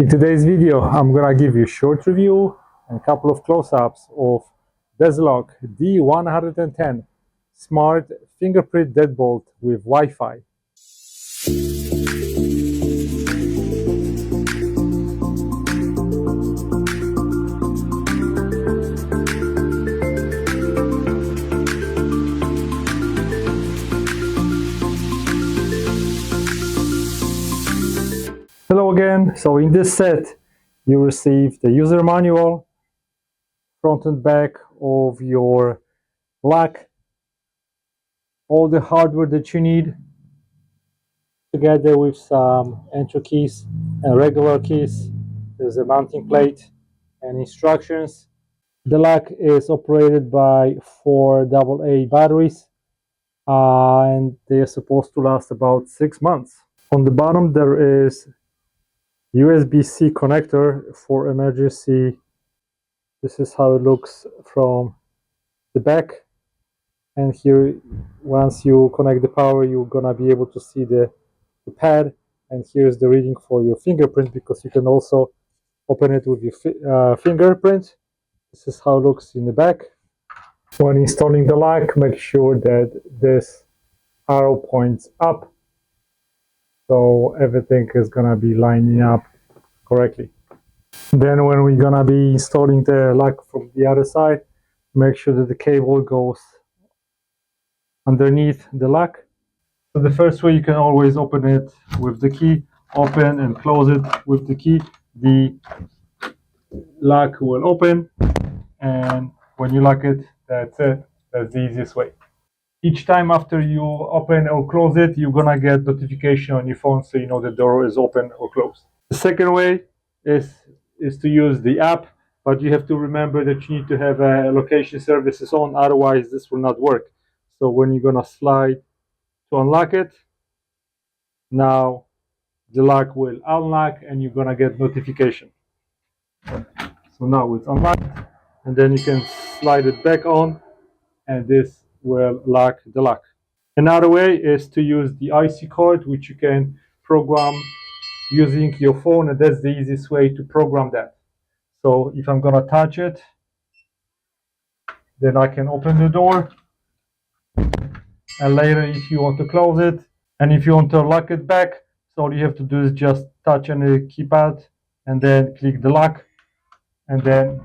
In today's video, I'm gonna give you a short review and a couple of close-ups of Desloc D110 Smart Fingerprint Deadbolt with Wi-Fi. Hello again. So in this set, you receive the user manual, front and back of your lock, all the hardware that you need, together with some entry keys and regular keys. There's a mounting plate and instructions. The lock is operated by 4 AA batteries, and they are supposed to last about 6 months. On the bottom there is USB-C connector for emergency. This is how it looks from the back, and here once you connect the power, you're gonna be able to see the pad, and here's the reading for your fingerprint, because you can also open it with your fingerprint. This is how it looks in the back. When installing the lock, make sure that this arrow points up, so everything is gonna be lining up correctly. Then when we're gonna be installing the lock from the other side, make sure that the cable goes underneath the lock. So the first way, you can always open it with the key, open and close it with the key. The lock will open, and when you lock it, that's it. That's the easiest way. Each time after you open or close it, you're gonna get notification on your phone, so you know the door is open or closed. The second way is to use the app, but you have to remember that you need to have location services on, otherwise this will not work. So when you're gonna slide to unlock it, now the lock will unlock and you're gonna get notification. So now it's unlocked, and then you can slide it back on, and this will lock the lock. Another way is to use the IC card, which you can program using your phone, and that's the easiest way to program that. So if I'm gonna touch it, then I can open the door, and later if you want to close it, and if you want to lock it back, so all you have to do is just touch on the keypad and then click the lock, and then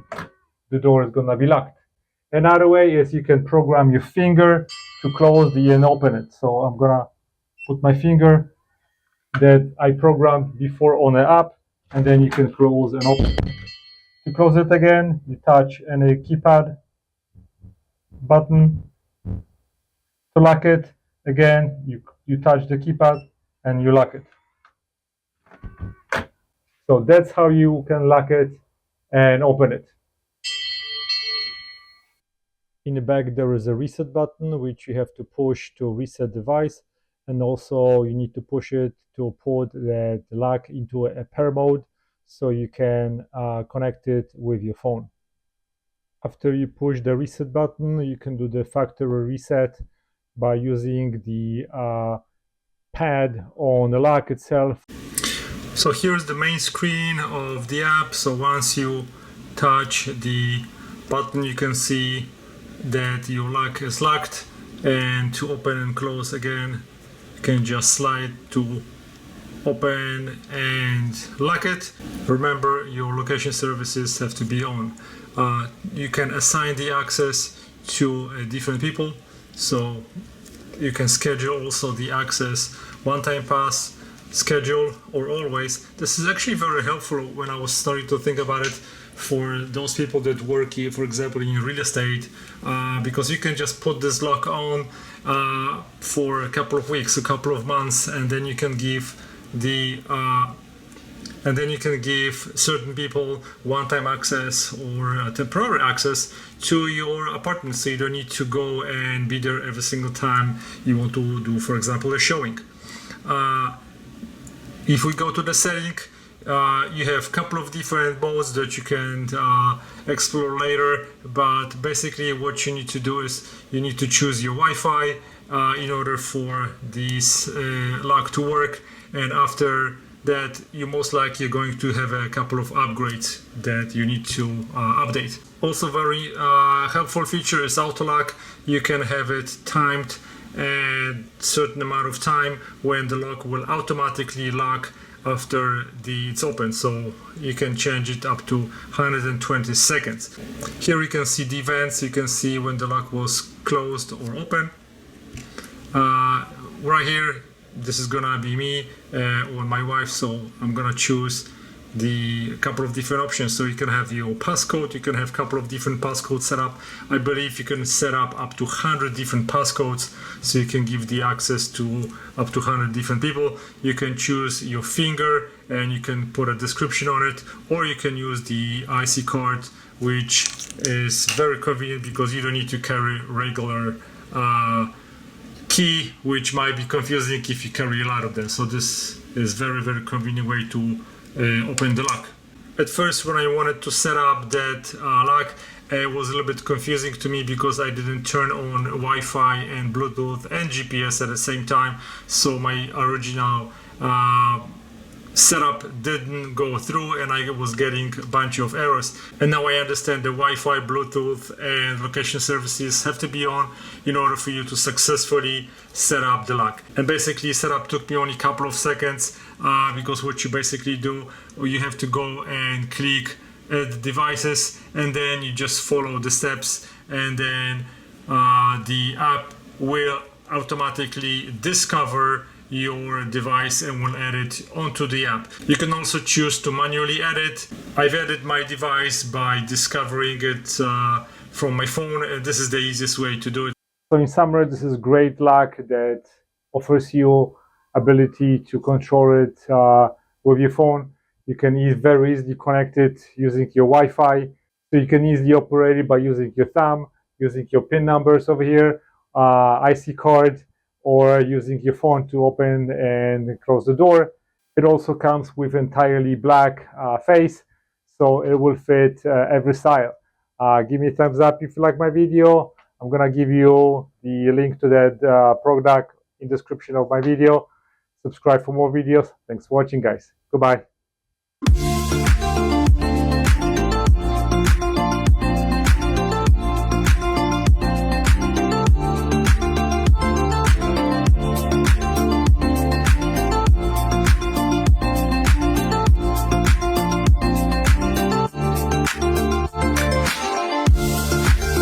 the door is gonna be locked. Another way is you can program your finger to close and open it. So I'm gonna put my finger that I programmed before on the app, and then you can close and open it. To close it again, you touch any keypad button. To lock it, again, you touch the keypad and you lock it. So that's how you can lock it and open it. In the back there is a reset button, which you have to push to reset the device, and also you need to push it to put the lock into a pair mode, so you can connect it with your phone. After you push the reset button, you can do the factory reset by using the pad on the lock itself. So here's the main screen of the app. So once you touch the button, you can see that your lock is locked, and to open and close again, you can just slide to open and lock it. Remember, your location services have to be on. You can assign the access to different people, so you can schedule also the access, one-time pass, schedule, or always. This is actually very helpful when I was starting to think about it for those people that work here, for example, in real estate, because you can just put this lock on for a couple of weeks, a couple of months, and then you can give certain people one-time access or temporary access to your apartment, so you don't need to go and be there every single time you want to do, for example, a showing. If we go to the setting, you have a couple of different modes that you can explore later, but basically what you need to do is you need to choose your Wi-Fi in order for this lock to work, and after that you're most likely going to have a couple of upgrades that you need to update. Also very helpful feature is auto lock. You can have it timed a certain amount of time when the lock will automatically lock after it's open, so you can change it up to 120 seconds. Here you can see the events, you can see when the lock was closed or open. Right here, this is gonna be me or my wife, so I'm gonna choose the couple of different options. So you can have your passcode, you can have a couple of different passcodes set up. I believe you can set up to 100 different passcodes, so you can give the access to up to 100 different people. You can choose your finger and you can put a description on it, or you can use the IC card, which is very convenient because you don't need to carry regular key, which might be confusing if you carry a lot of them. So this is very convenient way to open the lock. At first, when I wanted to set up that lock, it was a little bit confusing to me because I didn't turn on Wi-Fi and Bluetooth and GPS at the same time, so my original setup didn't go through and I was getting a bunch of errors. And now I understand the Wi-Fi, Bluetooth and location services have to be on in order for you to successfully set up the lock. And basically setup took me only a couple of seconds because what you basically do, you have to go and click add devices and then you just follow the steps, and then the app will automatically discover your device and will add it onto the app. You can also choose to manually add it. I've added my device by discovering it from my phone, and this is the easiest way to do it. So in summary, this is great lock that offers you ability to control it with your phone. You can very easily connect it using your Wi-Fi. So you can easily operate it by using your thumb, using your PIN numbers over here, IC card, or using your phone to open and close the door. It also comes with entirely black face, so it will fit every style. Give me a thumbs up if you like my video. I'm gonna give you the link to that product in the description of my video. Subscribe for more videos. Thanks for watching, guys. Goodbye.